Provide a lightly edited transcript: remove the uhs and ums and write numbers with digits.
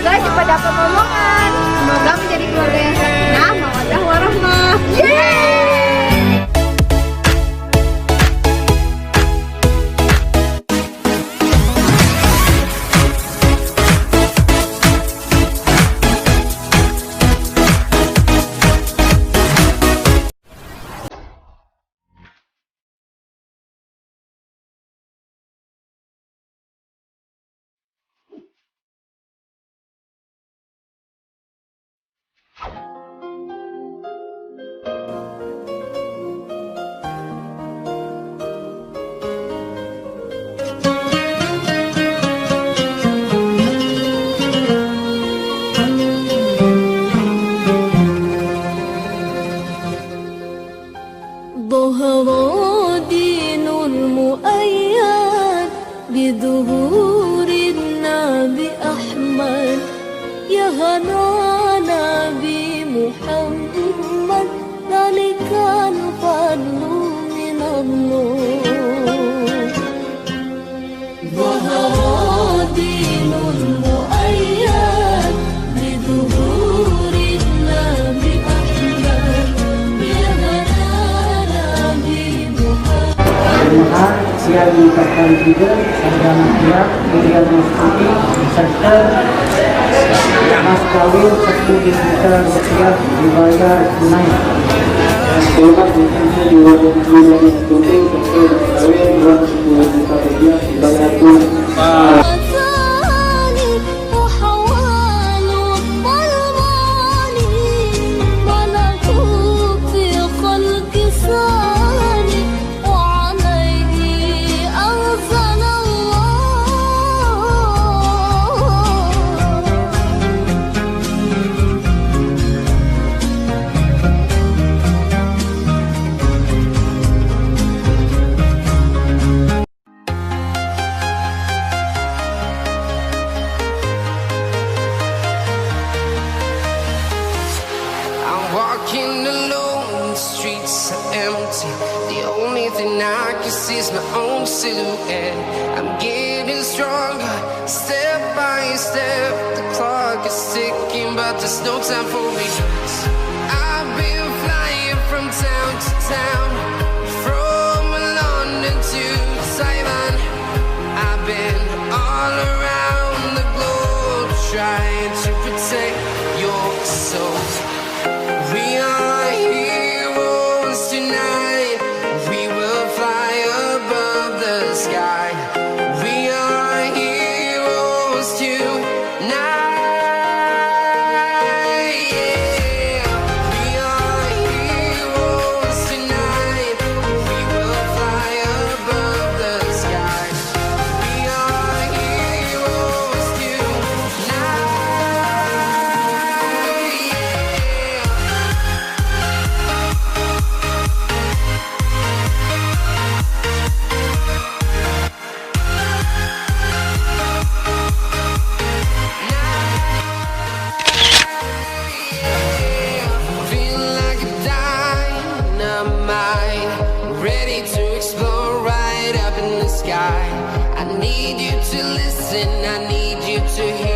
Semoga cepat dapat omongan. Semoga menjadi keluarga yang sakinah, mawaddah warahmah. Yeay! ظهر دين المؤيد بظهور النبي أحمد يا هنا نبي محمد ذلك الفضل من الله ظهر دين المؤيد بظهور النبي أحمد يا هنا نبي محمد yang diucapkan juga sarjana pihak kemudian mengikuti serta mas kawin 10 juta rupiah dibayar tunai. Selamat menjadi diwajib tunai tunai serta kawin 10 juta rupiah dibayar tunai. Walking alone, the streets are empty. The only thing I can see is my own silhouette. I'm getting stronger, step by step. The clock is ticking, but there's no time for regrets. I've been flying from town to town, from London to Taiwan. I've been all around the globe, trying to protect your soul. We are heroes tonight. We will fly above the sky. We are heroes tonight. Yeah. We are heroes tonight. We will fly above the sky. We are heroes tonight. Feeling like a dynamite, ready to explode right up in the sky. I need you to listen, I need you to hear.